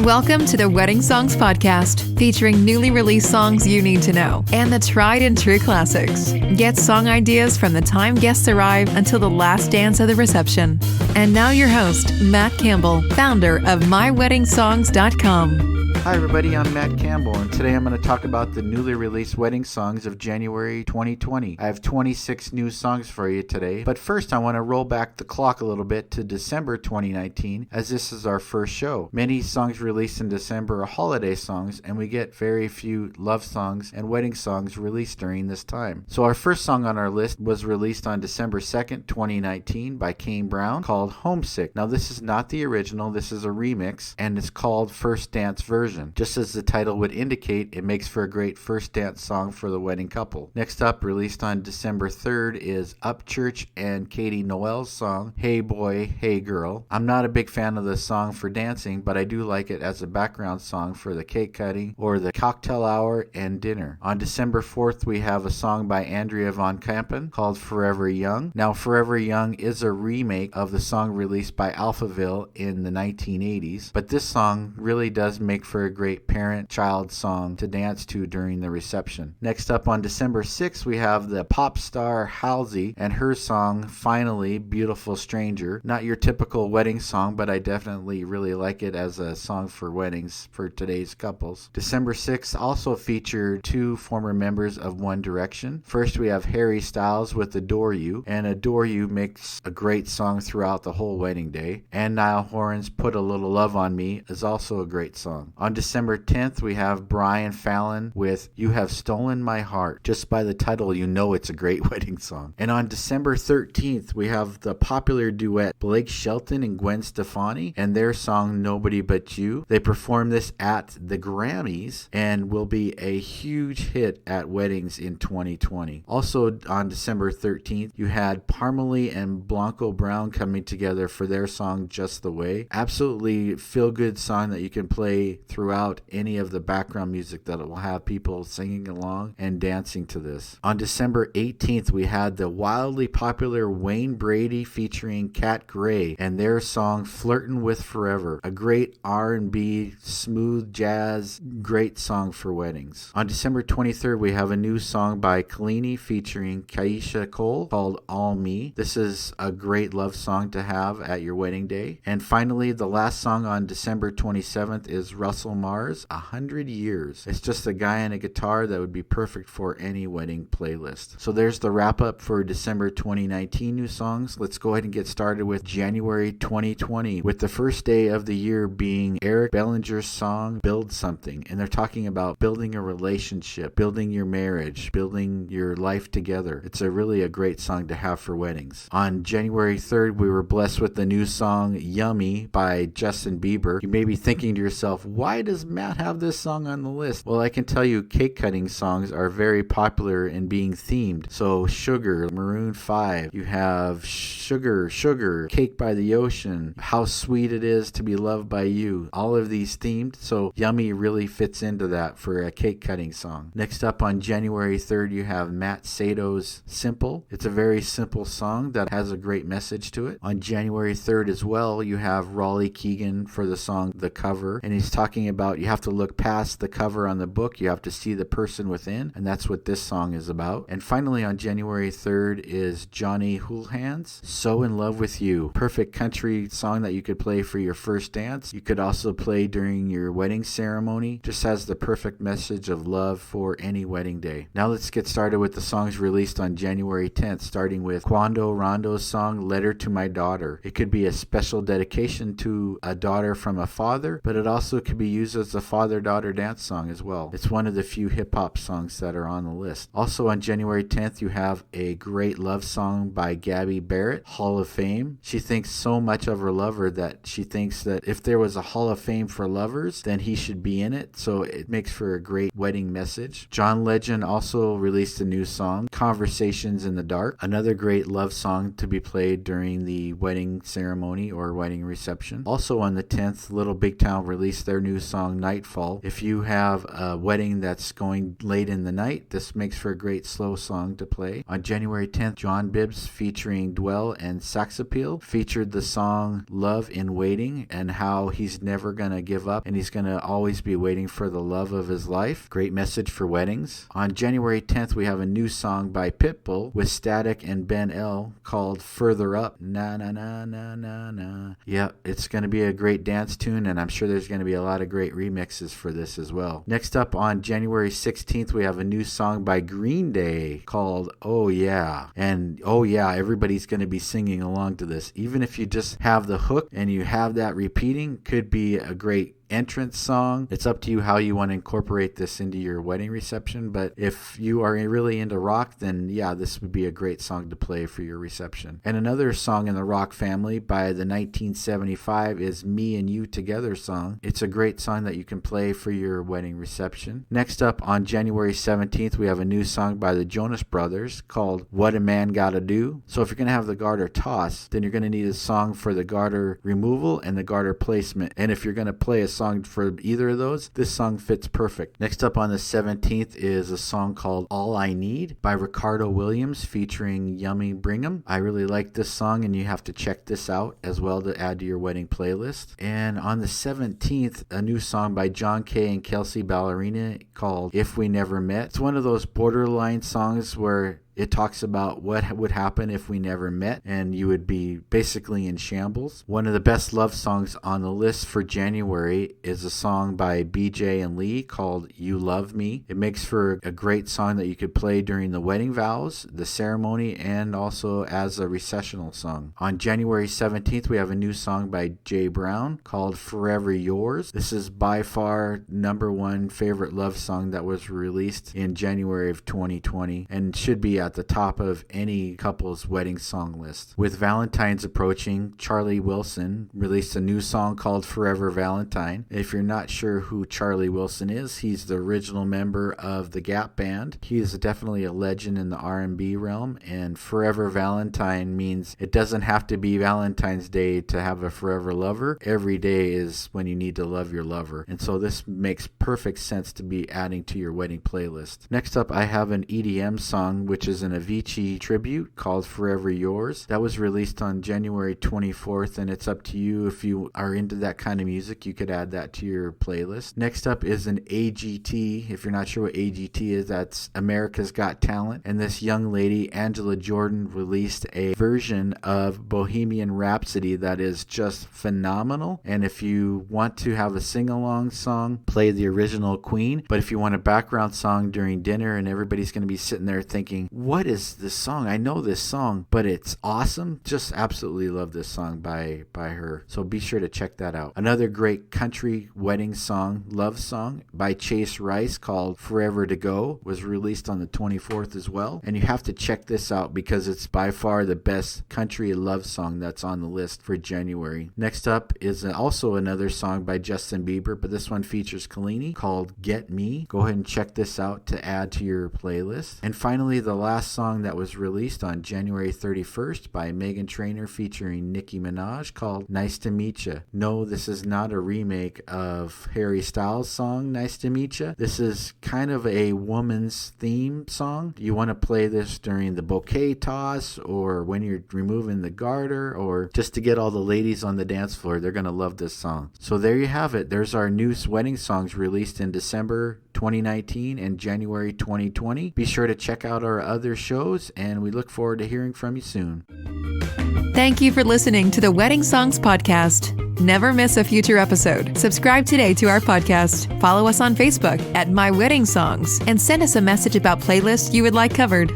Welcome to the Wedding Songs Podcast, featuring newly released songs you need to know and the tried and true classics. Get song ideas from the time guests arrive until the last dance of the reception. And now your host, Matt Campbell, founder of MyWeddingSongs.com. Hi everybody, I'm Matt Campbell, and today I'm going to talk about the newly released wedding songs of January 2020. I have 26 new songs for you today, but first I want to roll back the clock a little bit to December 2019, as this is our first show. Many songs released in December are holiday songs, and we get very few love songs and wedding songs released during this time. So our first song on our list was released on December 2nd, 2019 by Kane Brown, called Homesick. Now this is not the original, this is a remix, and it's called First Dance Version. Just as the title would indicate, it makes for a great first dance song for the wedding couple. Next up, released on December 3rd, is Upchurch and Katie Noel's song, Hey Boy, Hey Girl. I'm not a big fan of the song for dancing, but I do like it as a background song for the cake cutting or the cocktail hour and dinner. On December 4th, we have a song by Andrea Von Kampen called Forever Young. Now, Forever Young is a remake of the song released by Alphaville in the 1980s, but this song really does make for a great parent-child song to dance to during the reception. Next up on December 6th, we have the pop star Halsey and her song, Finally, Beautiful Stranger. Not your typical wedding song, but I definitely really like it as a song for weddings for today's couples. December 6th also featured two former members of One Direction. First, we have Harry Styles with Adore You, and Adore You makes a great song throughout the whole wedding day. And Niall Horan's Put a Little Love on Me is also a great song. On December 10th, we have Brian Fallon with You Have Stolen My Heart. Just by the title, you know it's a great wedding song. And on December 13th, we have the popular duet Blake Shelton and Gwen Stefani and their song Nobody But You. They performed this at the Grammys and will be a huge hit at weddings in 2020. Also on December 13th, you had Parmalee and Blanco Brown coming together for their song Just the Way. Absolutely feel-good song that you can play throughout any of the background music that will have people singing along and dancing to this. On December 18th, we had the wildly popular Wayne Brady featuring Kat Gray and their song Flirtin' With Forever, a great R&B, smooth jazz, great song for weddings. On December 23rd, we have a new song by Kalini featuring Kaisha Cole called All Me. This is a great love song to have at your wedding day. And finally, the last song on December 27th is Russell Mars, 100 Years. It's just a guy and a guitar that would be perfect for any wedding playlist. So there's the wrap up for December 2019 new songs. Let's go ahead and get started with January 2020, with the first day of the year being Eric Bellinger's song Build Something. And they're talking about building a relationship, building your marriage, building your life together. It's really a great song to have for weddings. On January 3rd, we were blessed with the new song Yummy by Justin Bieber. You may be thinking to yourself, why does Matt have this song on the list? Well, I can tell you cake cutting songs are very popular in being themed. So Sugar, Maroon 5, you have Sugar, Cake by the Ocean, How Sweet It Is to Be Loved by You, all of these themed. So Yummy really fits into that for a cake cutting song. Next up on January 3rd, you have Matt Sato's Simple. It's a very simple song that has a great message to it. On January 3rd as well, you have Raleigh Keegan for the song The Cover, and he's talking about you have to look past the cover on the book, you have to see the person within, and that's what this song is about. And finally on January 3rd is Johnny Houlihan's So In Love With You. Perfect country song that you could play for your first dance. You could also play during your wedding ceremony. Just has the perfect message of love for any wedding day. Now let's get started with the songs released on January 10th, starting with Quando Rondo's song Letter to My Daughter. It could be a special dedication to a daughter from a father, but it also could be used as a father-daughter dance song as well. It's one of the few hip-hop songs that are on the list. Also on January 10th, you have a great love song by Gabby Barrett, Hall of Fame. She thinks so much of her lover that she thinks that if there was a Hall of Fame for lovers, then he should be in it. So it makes for a great wedding message. John Legend also released a new song, Conversations in the Dark, another great love song to be played during the wedding ceremony or wedding reception. Also on the 10th, Little Big Town released their new song Nightfall. If you have a wedding that's going late in the night, this makes for a great slow song to play. On January 10th, John Bibbs featuring Dwell and Sax Appeal featured the song Love in Waiting and how he's never going to give up and he's going to always be waiting for the love of his life. Great message for weddings. On January 10th, we have a new song by Pitbull with Static and Ben L called Further Up. Na na na na na na. Yeah, it's going to be a great dance tune, and I'm sure there's going to be a lot of great remixes for this as well. Next up on January 16th, we have a new song by Green Day called Oh Yeah. And oh yeah, everybody's going to be singing along to this. Even if you just have the hook and you have that repeating, could be a great entrance song. It's up to you how you want to incorporate this into your wedding reception, but if you are really into rock, then yeah, this would be a great song to play for your reception. And another song in the rock family by the 1975 is Me and You Together song. It's a great song that you can play for your wedding reception. Next up on January 17th, we have a new song by the Jonas Brothers called What a Man Gotta Do. So if you're going to have the garter toss, then you're going to need a song for the garter removal and the garter placement. And if you're going to play a song for either of those, this song fits perfect. Next up on the 17th is a song called All I Need by Ricardo Williams featuring Yummy Brigham. I really like this song, and you have to check this out as well to add to your wedding playlist. And on the 17th, a new song by John Kay and Kelsey Ballerina called If We Never Met. It's one of those borderline songs where it talks about what would happen if we never met, and you would be basically in shambles. One of the best love songs on the list for January is a song by BJ and Lee called You Love Me. It makes for a great song that you could play during the wedding vows, the ceremony, and also as a recessional song. On January 17th, we have a new song by Jay Brown called Forever Yours. This is by far #1 favorite love song that was released in January of 2020 and should be at the top of any couple's wedding song list. With Valentine's approaching, Charlie Wilson released a new song called Forever Valentine. If you're not sure who Charlie Wilson is, he's the original member of the Gap Band. He is definitely a legend in the R&B realm, and Forever Valentine means it doesn't have to be Valentine's Day to have a forever lover. Every day is when you need to love your lover, and so this makes perfect sense to be adding to your wedding playlist. Next up, I have an EDM song, which is an Avicii tribute called Forever Yours. That was released on January 24th, and it's up to you. If you are into that kind of music, you could add that to your playlist. Next up is an AGT. If you're not sure what AGT is, that's America's Got Talent. And this young lady, Angela Jordan, released a version of Bohemian Rhapsody that is just phenomenal. And if you want to have a sing-along song, play the original Queen. But if you want a background song during dinner and everybody's going to be sitting there thinking, what is this song? I know this song, but it's awesome. Just absolutely love this song by her. So be sure to check that out. Another great country wedding song, love song by Chase Rice called Forever to Go was released on the 24th as well. And you have to check this out because it's by far the best country love song that's on the list for January. Next up is also another song by Justin Bieber, but this one features Kalini called Get Me. Go ahead and check this out to add to your playlist. And finally, the last song that was released on January 31st by Meghan Trainor featuring Nicki Minaj called Nice to Meet Ya. No, this is not a remake of Harry Styles' song Nice to Meet Ya. This is kind of a woman's theme song. You want to play this during the bouquet toss or when you're removing the garter or just to get all the ladies on the dance floor. They're going to love this song. So there you have it. There's our new wedding songs released in December 2019 and January 2020. Be sure to check out our other shows, and we look forward to hearing from you soon. Thank you for listening to the Wedding Songs Podcast. Never miss a future episode. Subscribe today to our podcast. Follow us on Facebook at My Wedding Songs and send us a message about playlists you would like covered.